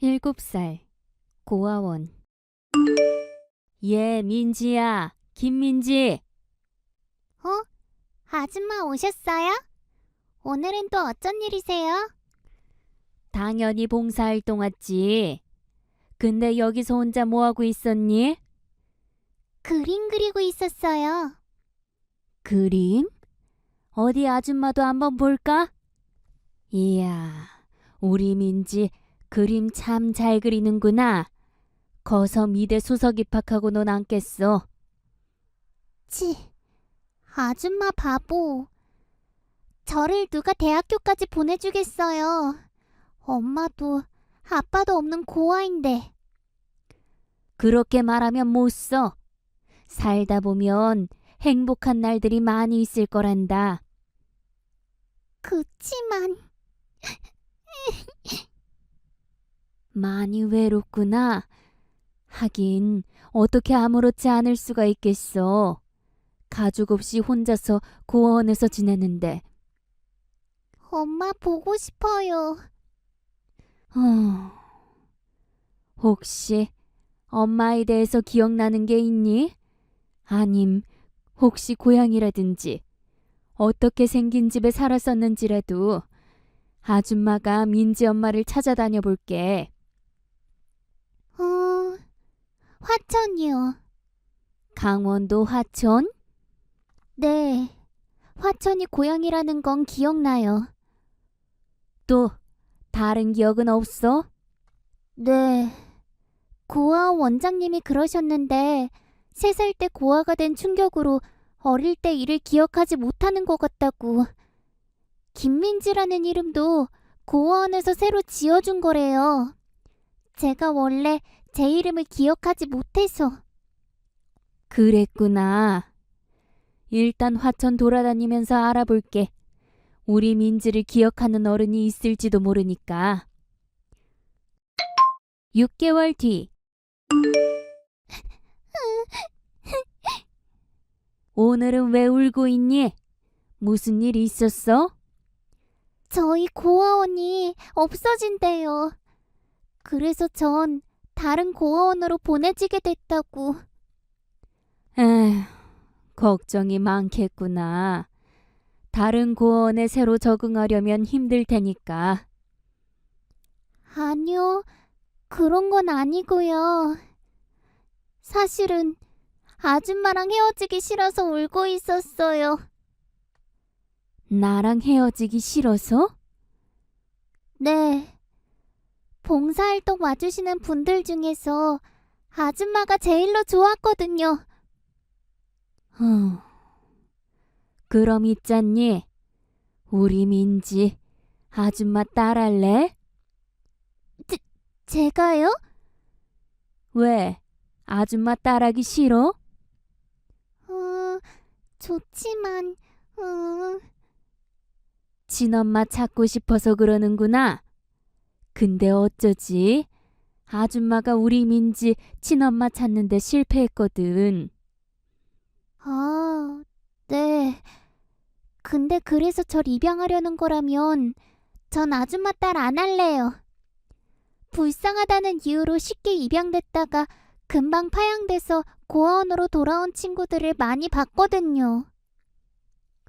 7살 고아원. 민지야, 김민지. 어? 아줌마 오셨어요? 오늘은 또 어쩐 일이세요? 당연히 봉사활동 왔지. 근데 여기서 혼자 뭐하고 있었니? 그림 그리고 있었어요. 그림? 어디 아줌마도 한번 볼까? 이야, 우리 민지 그림 참 잘 그리는구나. 거서 미대 수석 입학하고는 않겠어. 치, 아줌마 바보. 저를 누가 대학교까지 보내주겠어요. 엄마도 아빠도 없는 고아인데. 그렇게 말하면 못 써. 살다 보면 행복한 날들이 많이 있을 거란다. 그치만 많이 외롭구나. 하긴 어떻게 아무렇지 않을 수가 있겠어. 가족 없이 혼자서 고아원에서 지내는데. 엄마 보고 싶어요. 혹시 엄마에 대해서 기억나는 게 있니? 아님 혹시 고향이라든지 어떻게 생긴 집에 살았었는지라도 아줌마가 민지 엄마를 찾아다녀 볼게. 화천이요. 강원도 화천? 네, 화천이 고향이라는 건 기억나요. 또 다른 기억은 없어? 네, 고아 원장님이 그러셨는데 3살 때 고아가 된 충격으로 어릴 때 일을 기억하지 못하는 것 같다고. 김민지라는 이름도 고아원에서 새로 지어준 거래요. 제가 원래 제 이름을 기억하지 못해서. 그랬구나. 일단 화천 돌아다니면서 알아볼게. 우리 민지를 기억하는 어른이 있을지도 모르니까. 6개월 뒤. 오늘은 왜 울고 있니? 무슨 일 있었어? 저희 고아원이 없어진대요. 그래서 전 다른 고아원으로 보내지게 됐다고. 에휴, 걱정이 많겠구나. 다른 고아원에 새로 적응하려면 힘들 테니까. 아니요, 그런 건 아니고요. 사실은 아줌마랑 헤어지기 싫어서 울고 있었어요. 나랑 헤어지기 싫어서? 네. 봉사활동 와주시는 분들 중에서 아줌마가 제일로 좋았거든요. 그럼 있잖니. 우리 민지 아줌마 딸할래? 제가요? 왜? 아줌마 딸하기 싫어? 좋지만, 친엄마 찾고 싶어서 그러는구나. 근데 어쩌지? 아줌마가 우리 민지 친엄마 찾는데 실패했거든. 아, 네. 근데 그래서 절 입양하려는 거라면 전 아줌마 딸 안 할래요. 불쌍하다는 이유로 쉽게 입양됐다가 금방 파양돼서 고아원으로 돌아온 친구들을 많이 봤거든요.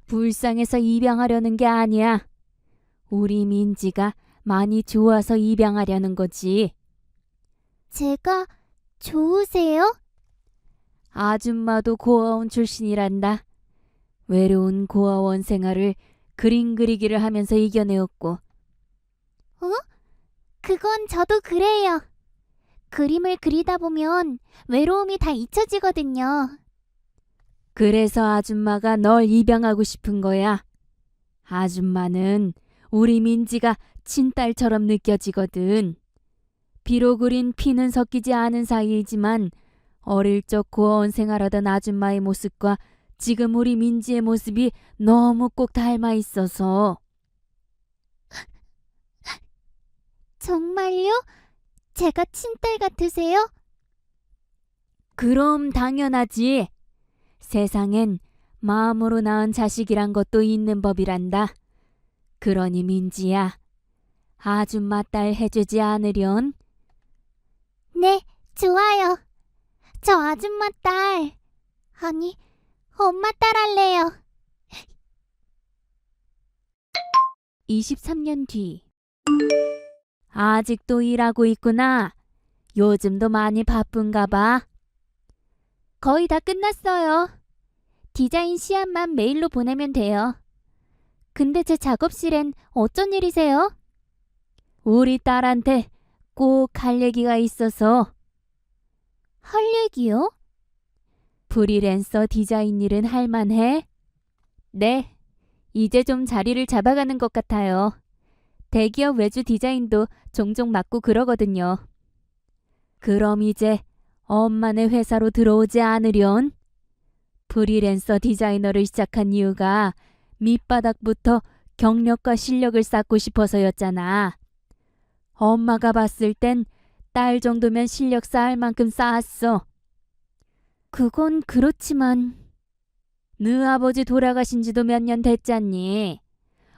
불쌍해서 입양하려는 게 아니야. 우리 민지가 많이 좋아서 입양하려는 거지. 제가 좋으세요? 아줌마도 고아원 출신이란다. 외로운 고아원 생활을 그림 그리기를 하면서 이겨내었고. 그건 저도 그래요. 그림을 그리다 보면 외로움이 다 잊혀지거든요. 그래서 아줌마가 널 입양하고 싶은 거야. 아줌마는 우리 민지가 친딸처럼 느껴지거든. 비록 우린 피는 섞이지 않은 사이이지만 어릴 적 고아원 생활하던 아줌마의 모습과 지금 우리 민지의 모습이 너무 꼭 닮아 있어서. 정말요? 제가 친딸 같으세요? 그럼 당연하지. 세상엔 마음으로 낳은 자식이란 것도 있는 법이란다. 그러니 민지야, 아줌마 딸 해주지 않으련? 네, 좋아요. 저 아줌마 딸, 아니, 엄마 딸 할래요. 23년 뒤. 아직도 일하고 있구나. 요즘도 많이 바쁜가 봐. 거의 다 끝났어요. 디자인 시안만 메일로 보내면 돼요. 근데 제 작업실엔 어쩐 일이세요? 우리 딸한테 꼭 할 얘기가 있어서. 할 얘기요? 프리랜서 디자인 일은 할 만해? 네, 이제 좀 자리를 잡아가는 것 같아요. 대기업 외주 디자인도 종종 맡고 그러거든요. 그럼 이제 엄마네 회사로 들어오지 않으련? 프리랜서 디자이너를 시작한 이유가 밑바닥부터 경력과 실력을 쌓고 싶어서였잖아. 엄마가 봤을 땐 딸 정도면 실력 쌓을 만큼 쌓았어. 그건 그렇지만 네 아버지 돌아가신 지도 몇 년 됐잖니.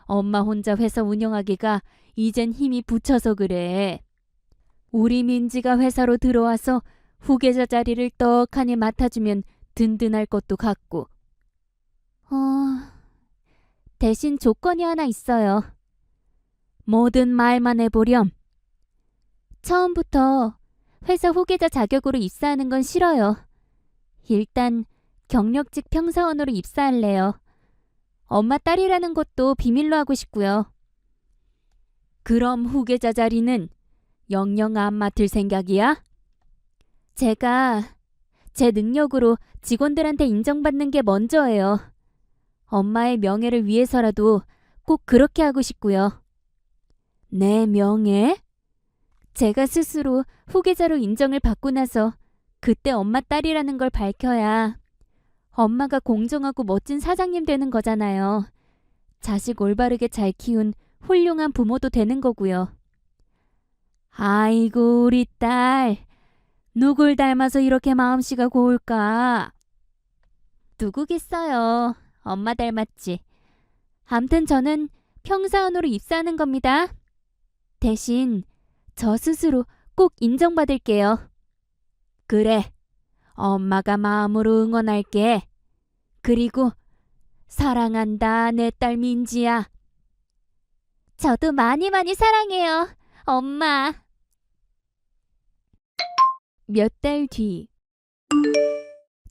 엄마 혼자 회사 운영하기가 이젠 힘이 붙여서 그래. 우리 민지가 회사로 들어와서 후계자 자리를 떡하니 맡아주면 든든할 것도 같고. 대신 조건이 하나 있어요. 뭐든 말만 해보렴. 처음부터 회사 후계자 자격으로 입사하는 건 싫어요. 일단 경력직 평사원으로 입사할래요. 엄마 딸이라는 것도 비밀로 하고 싶고요. 그럼 후계자 자리는 영영 안 맡을 생각이야? 제가 제 능력으로 직원들한테 인정받는 게 먼저예요. 엄마의 명예를 위해서라도 꼭 그렇게 하고 싶고요. 내 명예? 제가 스스로 후계자로 인정을 받고 나서 그때 엄마 딸이라는 걸 밝혀야 엄마가 공정하고 멋진 사장님 되는 거잖아요. 자식 올바르게 잘 키운 훌륭한 부모도 되는 거고요. 아이고 우리 딸. 누굴 닮아서 이렇게 마음씨가 고울까? 누구겠어요. 엄마 닮았지. 암튼 저는 평사원으로 입사하는 겁니다. 대신 저 스스로 꼭 인정받을게요. 그래. 엄마가 마음으로 응원할게. 그리고 사랑한다 내 딸 민지야. 저도 많이 많이 사랑해요. 엄마. 몇 달 뒤.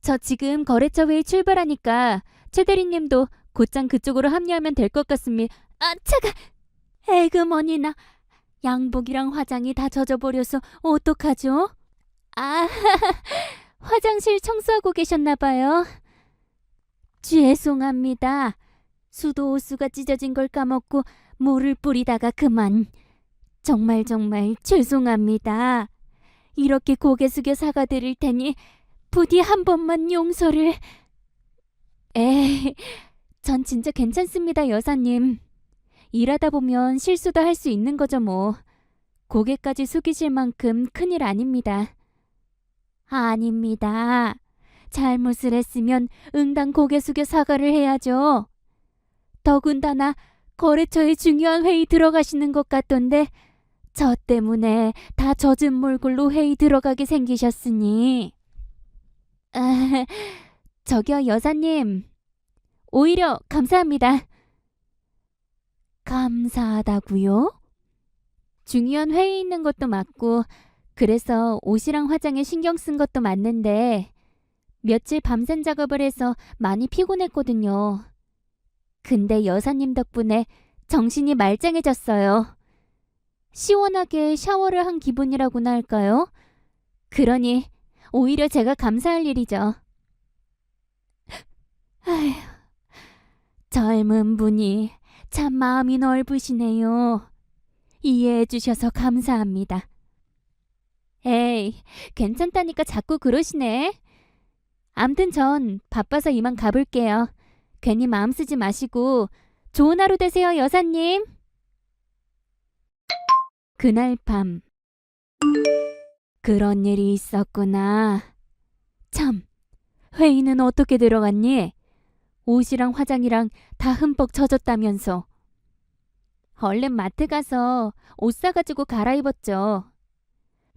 저 지금 거래처 회의 출발하니까 최 대리님도 곧장 그쪽으로 합류하면 될 것 같습니다. 아, 차가! 에그머니나 양복이랑 화장이 다 젖어버려서 어떡하죠? 아, 화장실 청소하고 계셨나 봐요. 죄송합니다. 수도 호수가 찢어진 걸 까먹고 물을 뿌리다가 그만. 정말 죄송합니다. 이렇게 고개 숙여 사과드릴 테니 부디 한 번만 용서를. 에이, 전 진짜 괜찮습니다, 여사님. 일하다 보면 실수도 할 수 있는 거죠, 뭐. 고개까지 숙이실 만큼 큰일 아닙니다. 아닙니다. 잘못을 했으면 응당 고개 숙여 사과를 해야죠. 더군다나 거래처에 중요한 회의 들어가시는 것 같던데 저 때문에 다 젖은 몰골로 회의 들어가게 생기셨으니. 저기요, 여사님. 오히려 감사합니다. 감사하다고요? 중요한 회의 있는 것도 맞고 그래서 옷이랑 화장에 신경 쓴 것도 맞는데 며칠 밤샘 작업을 해서 많이 피곤했거든요. 근데 여사님 덕분에 정신이 말짱해졌어요. 시원하게 샤워를 한 기분이라고나 할까요? 그러니 오히려 제가 감사할 일이죠. 아휴, 젊은 분이 참 마음이 넓으시네요. 이해해 주셔서 감사합니다. 에이, 괜찮다니까 자꾸 그러시네. 암튼 전 바빠서 이만 가볼게요. 괜히 마음 쓰지 마시고 좋은 하루 되세요, 여사님. 그날 밤. 그런 일이 있었구나. 참, 회의는 어떻게 들어갔니? 옷이랑 화장이랑 다 흠뻑 젖었다면서. 얼른 마트 가서 옷 사가지고 갈아입었죠.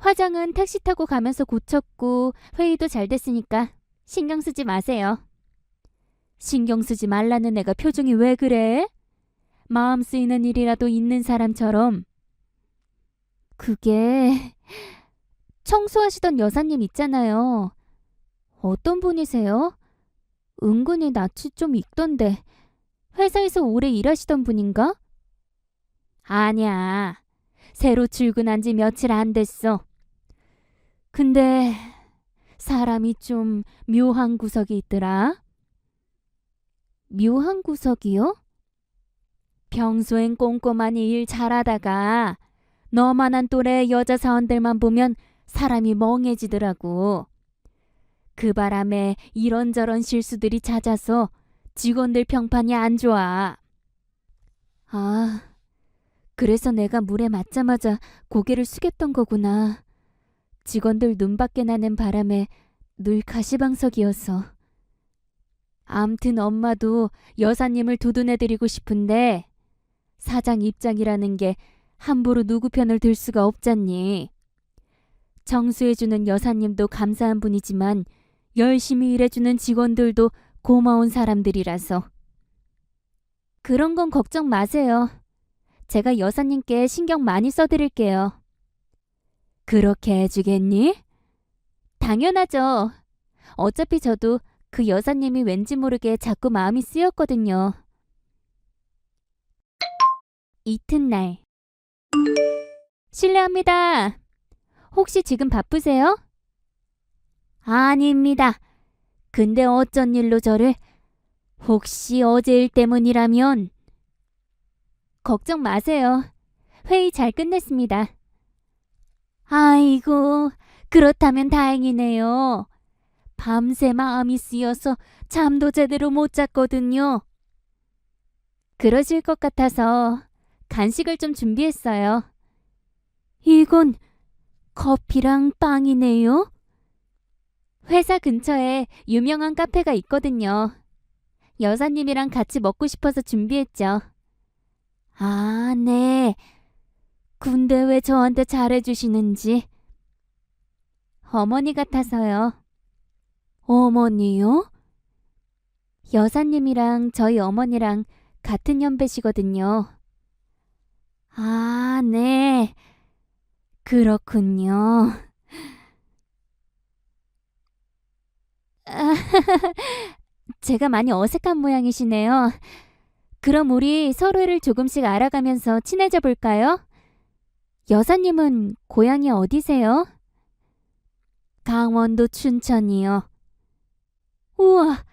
화장은 택시 타고 가면서 고쳤고 회의도 잘 됐으니까 신경 쓰지 마세요. 신경 쓰지 말라는 애가 표정이 왜 그래? 마음 쓰이는 일이라도 있는 사람처럼. 그게 청소하시던 여사님 있잖아요. 어떤 분이세요? 은근히 낯이 좀 익던데 회사에서 오래 일하시던 분인가? 아니야. 새로 출근한 지 며칠 안 됐어. 근데 사람이 좀 묘한 구석이 있더라. 묘한 구석이요? 평소엔 꼼꼼하니 일 잘하다가 너만한 또래 여자 사원들만 보면 사람이 멍해지더라고. 그 바람에 이런저런 실수들이 잦아서 직원들 평판이 안 좋아. 아, 그래서 내가 물에 맞자마자 고개를 숙였던 거구나. 직원들 눈밖에 나는 바람에 늘 가시방석이어서. 암튼 엄마도 여사님을 두둔해드리고 싶은데 사장 입장이라는 게 함부로 누구 편을 들 수가 없잖니. 정수해주는 여사님도 감사한 분이지만 열심히 일해주는 직원들도 고마운 사람들이라서. 그런 건 걱정 마세요. 제가 여사님께 신경 많이 써드릴게요. 그렇게 해주겠니? 당연하죠. 어차피 저도 그 여사님이 왠지 모르게 자꾸 마음이 쓰였거든요. 이튿날. 실례합니다. 혹시 지금 바쁘세요? 아닙니다. 근데 어쩐 일로 저를? 혹시 어제 일 때문이라면? 걱정 마세요. 회의 잘 끝냈습니다. 아이고, 그렇다면 다행이네요. 밤새 마음이 쓰여서 잠도 제대로 못 잤거든요. 그러실 것 같아서 간식을 좀 준비했어요. 이건 커피랑 빵이네요. 회사 근처에 유명한 카페가 있거든요. 여사님이랑 같이 먹고 싶어서 준비했죠. 아, 네. 근데 왜 저한테 잘해주시는지. 어머니 같아서요. 어머니요? 여사님이랑 저희 어머니랑 같은 연배시거든요. 아, 네. 그렇군요. 제가 많이 어색한 모양이시네요. 그럼 우리 서로를 조금씩 알아가면서 친해져 볼까요? 여사님은 고향이 어디세요? 강원도 춘천이요. 우와,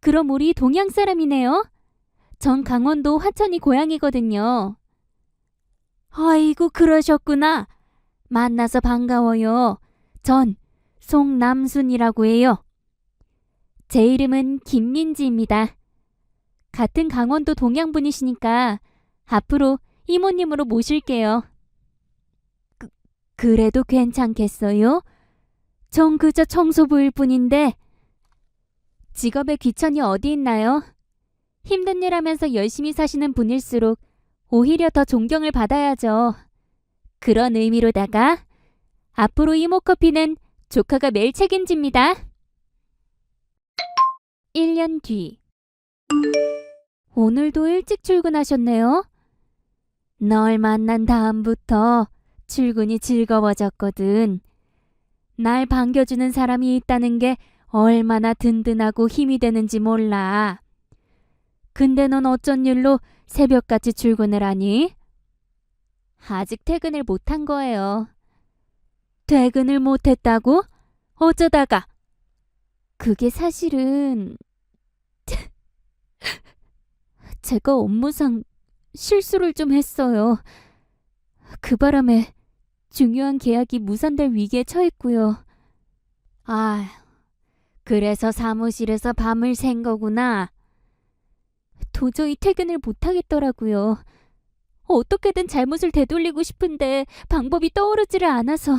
그럼 우리 동양 사람이네요. 전 강원도 화천이 고향이거든요. 아이고, 그러셨구나. 만나서 반가워요. 전 송남순이라고 해요. 제 이름은 김민지입니다. 같은 강원도 동양분이시니까 앞으로 이모님으로 모실게요. 그래도 괜찮겠어요? 전 그저 청소부일 뿐인데. 직업에 귀천이 어디 있나요? 힘든 일 하면서 열심히 사시는 분일수록 오히려 더 존경을 받아야죠. 그런 의미로다가 앞으로 이모커피는 조카가 매일 책임집니다. 1년 뒤. 오늘도 일찍 출근하셨네요. 널 만난 다음부터 출근이 즐거워졌거든. 날 반겨주는 사람이 있다는 게 얼마나 든든하고 힘이 되는지 몰라. 근데 넌 어쩐 일로 새벽같이 출근을 하니? 아직 퇴근을 못한 거예요. 퇴근을 못했다고? 어쩌다가? 그게 사실은 제가 업무상 실수를 좀 했어요. 그 바람에 중요한 계약이 무산될 위기에 처했고요. 아, 그래서 사무실에서 밤을 샌 거구나. 도저히 퇴근을 못하겠더라고요. 어떻게든 잘못을 되돌리고 싶은데 방법이 떠오르지를 않아서.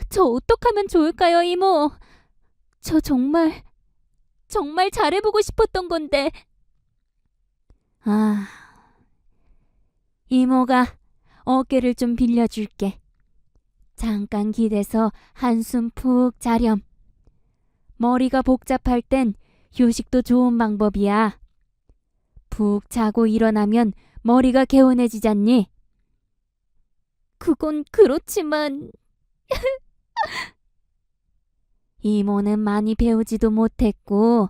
저 어떡하면 좋을까요, 이모? 저 정말 잘해보고 싶었던 건데. 이모가 어깨를 좀 빌려줄게. 잠깐 기대서 한숨 푹 자렴. 머리가 복잡할 땐 휴식도 좋은 방법이야. 푹 자고 일어나면 머리가 개운해지잖니. 그건 그렇지만 이모는 많이 배우지도 못했고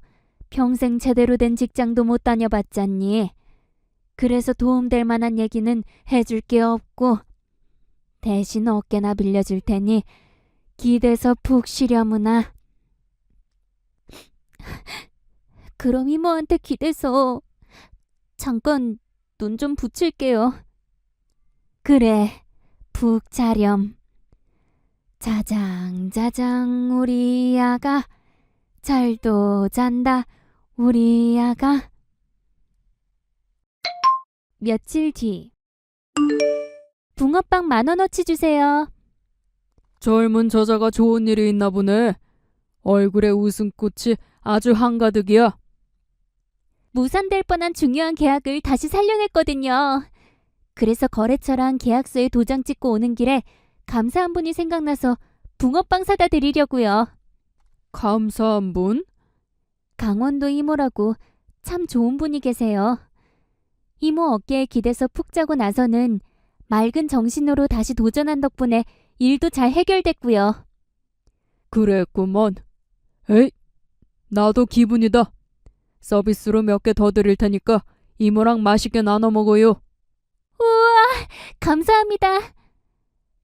평생 제대로 된 직장도 못 다녀봤잖니. 그래서 도움될 만한 얘기는 해줄 게 없고 대신 어깨나 빌려줄 테니 기대서 푹 쉬려무나. 그럼 이모한테 기대서 잠깐 눈 좀 붙일게요. 그래, 푹 자렴. 자장자장 우리 아가 잘도 잔다 우리 아가. 며칠 뒤. 붕어빵 10,000원어치 주세요. 젊은 저자가 좋은 일이 있나 보네. 얼굴에 웃음꽃이 아주 한가득이야. 무산될 뻔한 중요한 계약을 다시 살려냈거든요. 그래서 거래처랑 계약서에 도장 찍고 오는 길에 감사한 분이 생각나서 붕어빵 사다 드리려고요. 감사한 분? 강원도 이모라고 참 좋은 분이 계세요. 이모 어깨에 기대서 푹 자고 나서는 맑은 정신으로 다시 도전한 덕분에 일도 잘 해결됐고요. 그랬구먼. 에이, 나도 기분이다. 서비스로 몇 개 더 드릴 테니까 이모랑 맛있게 나눠 먹어요. 우와, 감사합니다.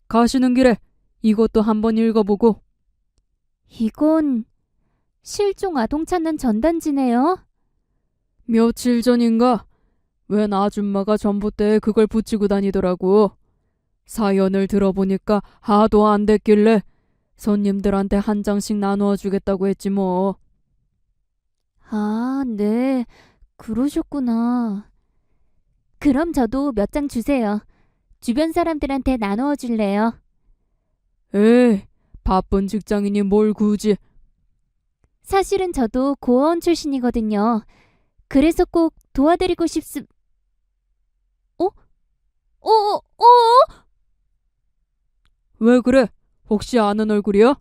가시는 길에 이것도 한번 읽어보고. 이건 실종 아동 찾는 전단지네요. 며칠 전인가 웬 아줌마가 전봇대에 그걸 붙이고 다니더라고. 사연을 들어보니까 하도 안 됐길래 손님들한테 한 장씩 나누어 주겠다고 했지 뭐. 아, 네. 그러셨구나. 그럼 저도 몇 장 주세요. 주변 사람들한테 나누어 줄래요? 에이, 바쁜 직장인이 뭘 굳이. 사실은 저도 고아원 출신이거든요. 그래서 꼭 도와드리고 왜 그래? 혹시 아는 얼굴이야?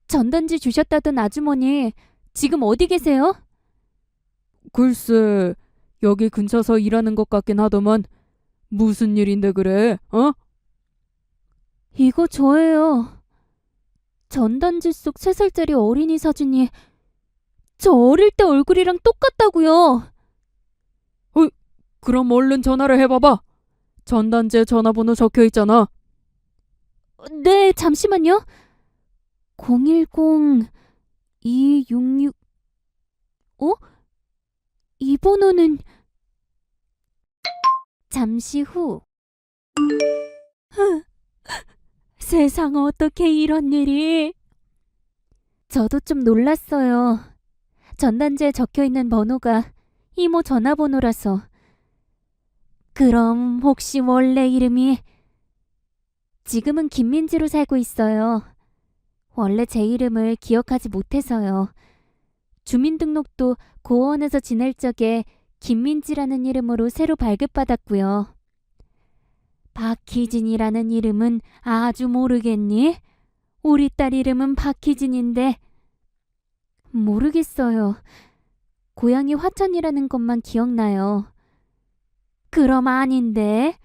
전단지 주셨다던 아주머니, 지금 어디 계세요? 글쎄, 여기 근처서 일하는 것 같긴 하더만. 무슨 일인데 그래? 어? 이거 저예요. 전단지 속 3살짜리 어린이 사진이 저 어릴 때 얼굴이랑 똑같다고요. 그럼 얼른 전화를 해봐봐. 전단지에 전화번호 적혀 있잖아. 네, 잠시만요. 010-266... 이 번호는... 잠시 후. 세상 어떻게 이런 일이. 저도 좀 놀랐어요. 전단지에 적혀있는 번호가 이모 전화번호라서. 그럼 혹시 원래 이름이? 지금은 김민지로 살고 있어요. 원래 제 이름을 기억하지 못해서요. 주민등록도 고원에서 지낼 적에 김민지라는 이름으로 새로 발급받았고요. 박희진이라는 이름은 아주 모르겠니? 우리 딸 이름은 박희진인데. 모르겠어요. 고향이 화천이라는 것만 기억나요. 그럼 아닌데.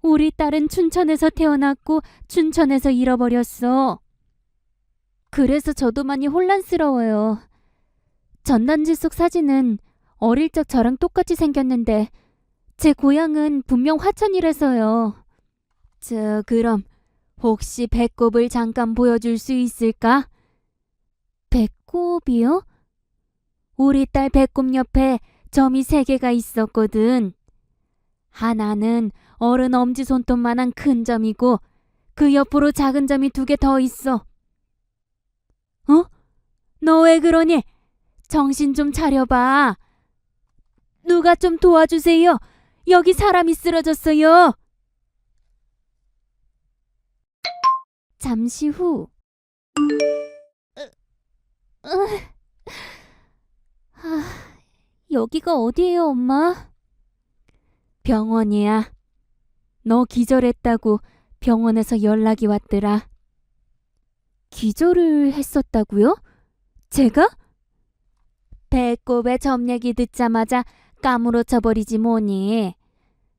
우리 딸은 춘천에서 태어났고 춘천에서 잃어버렸어. 그래서 저도 많이 혼란스러워요. 전단지 속 사진은 어릴 적 저랑 똑같이 생겼는데 제 고향은 분명 화천이라서요. 그럼 혹시 배꼽을 잠깐 보여줄 수 있을까? 배꼽이요? 우리 딸 배꼽 옆에 점이 3개가 있었거든. 하나는 어른 엄지손톱만한 큰 점이고 그 옆으로 작은 점이 2개 더 있어. 어? 너 왜 그러니? 정신 좀 차려봐. 누가 좀 도와주세요. 여기 사람이 쓰러졌어요. 잠시 후. 여기가 어디예요, 엄마? 병원이야. 너 기절했다고 병원에서 연락이 왔더라. 기절을 했었다고요? 제가? 배꼽에 점 얘기 듣자마자 까무러쳐 버리지 뭐니.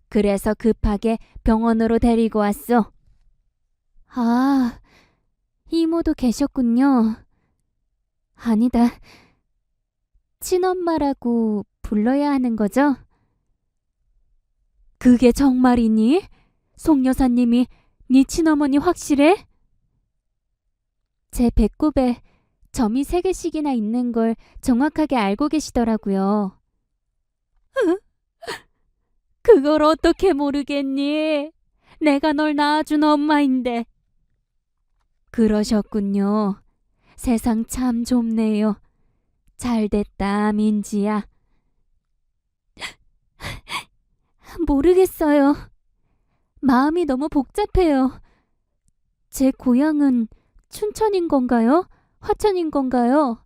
그래서 급하게 병원으로 데리고 왔어. 아, 이모도 계셨군요. 아니다. 친엄마라고 불러야 하는 거죠? 그게 정말이니? 송 여사님이 네 친어머니 확실해? 제 배꼽에 점이 3개씩이나 있는 걸 정확하게 알고 계시더라고요. 그걸 어떻게 모르겠니? 내가 널 낳아준 엄마인데. 그러셨군요. 세상 참 좁네요. 잘됐다, 민지야. 모르겠어요. 마음이 너무 복잡해요. 제 고향은 춘천인 건가요? 화천인 건가요?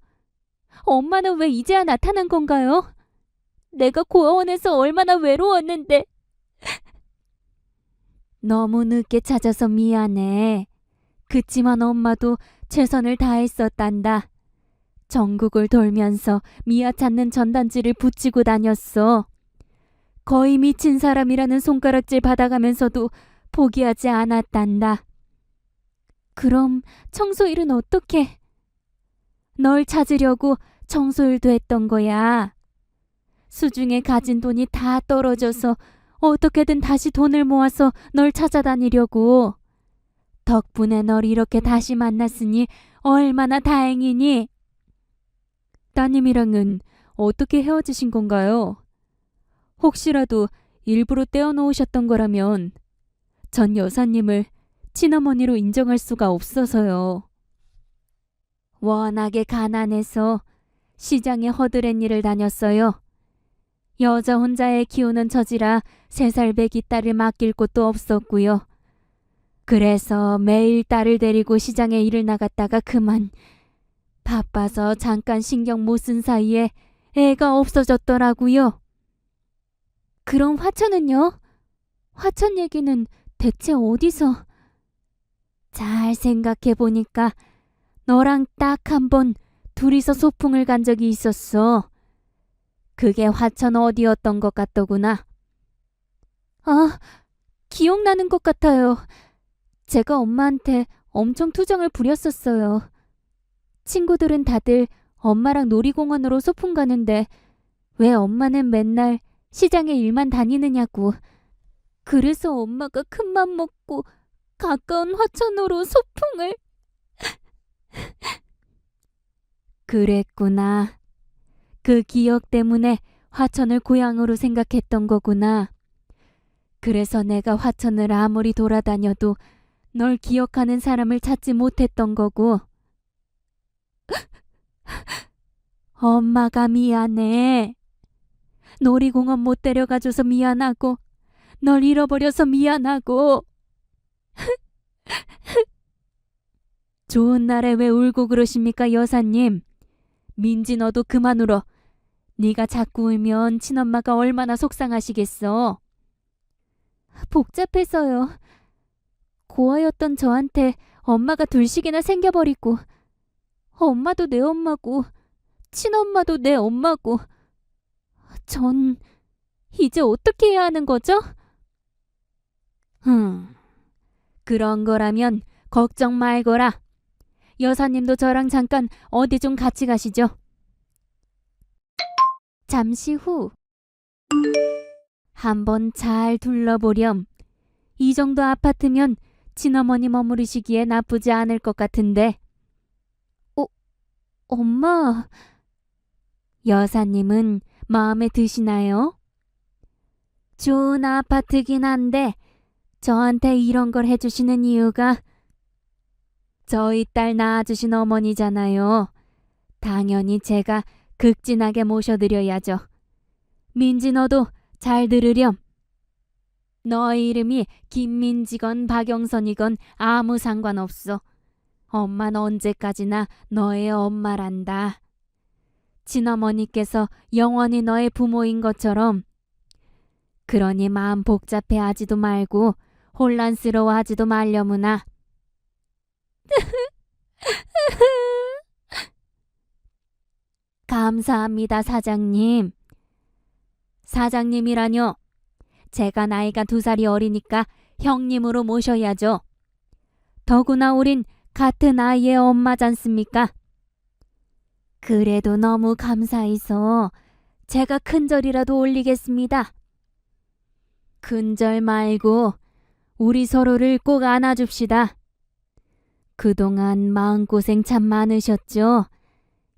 엄마는 왜 이제야 나타난 건가요? 내가 고아원에서 얼마나 외로웠는데. 너무 늦게 찾아서 미안해. 그치만 엄마도 최선을 다했었단다. 전국을 돌면서 미아 찾는 전단지를 붙이고 다녔어. 거의 미친 사람이라는 손가락질 받아가면서도 포기하지 않았단다. 그럼 청소일은 어떻게? 널 찾으려고 청소일도 했던 거야. 수중에 가진 돈이 다 떨어져서 어떻게든 다시 돈을 모아서 널 찾아다니려고. 덕분에 널 이렇게 다시 만났으니 얼마나 다행이니? 따님이랑은 어떻게 헤어지신 건가요? 혹시라도 일부러 떼어놓으셨던 거라면 전 여사님을 친어머니로 인정할 수가 없어서요. 워낙에 가난해서 시장에 허드렛 일을 다녔어요. 여자 혼자 애 키우는 처지라 3살 배기 딸을 맡길 곳도 없었고요. 그래서 매일 딸을 데리고 시장에 일을 나갔다가 그만 바빠서 잠깐 신경 못 쓴 사이에 애가 없어졌더라고요. 그럼 화천은요? 화천 얘기는 대체 어디서? 잘 생각해 보니까 너랑 딱 한 번 둘이서 소풍을 간 적이 있었어. 그게 화천 어디였던 것 같더구나. 아, 기억나는 것 같아요. 제가 엄마한테 엄청 투정을 부렸었어요. 친구들은 다들 엄마랑 놀이공원으로 소풍 가는데 왜 엄마는 맨날 시장에 일만 다니느냐고. 그래서 엄마가 큰맘 먹고 가까운 화천으로 소풍을. 그랬구나. 그 기억 때문에 화천을 고향으로 생각했던 거구나. 그래서 내가 화천을 아무리 돌아다녀도 널 기억하는 사람을 찾지 못했던 거고. 엄마가 미안해. 놀이공원 못 데려가줘서 미안하고 널 잃어버려서 미안하고. 좋은 날에 왜 울고 그러십니까, 여사님? 민지 너도 그만 울어. 네가 자꾸 울면 친엄마가 얼마나 속상하시겠어. 복잡해서요. 고아였던 저한테 엄마가 둘씩이나 생겨버리고 엄마도 내 엄마고 친엄마도 내 엄마고. 전 이제 어떻게 해야 하는 거죠? 그런 거라면 걱정 말거라. 여사님도 저랑 잠깐 어디 좀 같이 가시죠. 잠시 후 한번 잘 둘러보렴. 이 정도 아파트면 친어머니 머무르시기에 나쁘지 않을 것 같은데. 엄마. 여사님은 마음에 드시나요? 좋은 아파트긴 한데 저한테 이런 걸 해주시는 이유가 저희 딸 낳아주신 어머니잖아요. 당연히 제가 극진하게 모셔드려야죠. 민지 너도 잘 들으렴. 너의 이름이 김민지건 박영선이건 아무 상관없어. 엄마는 언제까지나 너의 엄마란다. 친어머니께서 영원히 너의 부모인 것처럼. 그러니 마음 복잡해하지도 말고 혼란스러워하지도 말려무나. 감사합니다, 사장님. 사장님이라뇨? 제가 나이가 2살이 어리니까 형님으로 모셔야죠. 더구나 우린 같은 아이의 엄마잖습니까? 그래도 너무 감사해서 제가 큰절이라도 올리겠습니다. 큰절 말고 우리 서로를 꼭 안아줍시다. 그동안 마음고생 참 많으셨죠?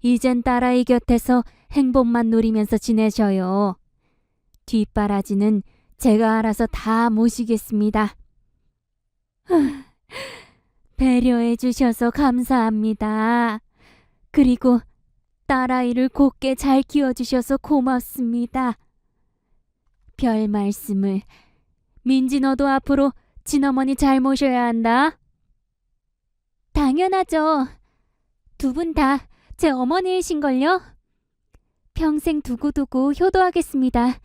이젠 딸아이 곁에서 행복만 누리면서 지내셔요. 뒷바라지는 제가 알아서 다 모시겠습니다. 배려해 주셔서 감사합니다. 그리고 딸아이를 곱게 잘 키워주셔서 고맙습니다. 별 말씀을. 민지, 너도 앞으로 친어머니 잘 모셔야 한다. 당연하죠. 두 분 다 제 어머니이신걸요? 평생 두고두고 효도하겠습니다.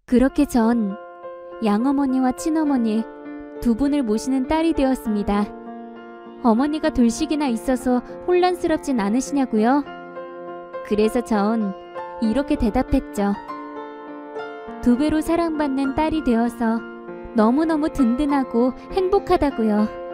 그렇게 전 양어머니와 친어머니 두 분을 모시는 딸이 되었습니다. 어머니가 돌식이나 있어서 혼란스럽진 않으시냐고요? 그래서 전 이렇게 대답했죠. 2배로 사랑받는 딸이 되어서 너무너무 든든하고 행복하다고요.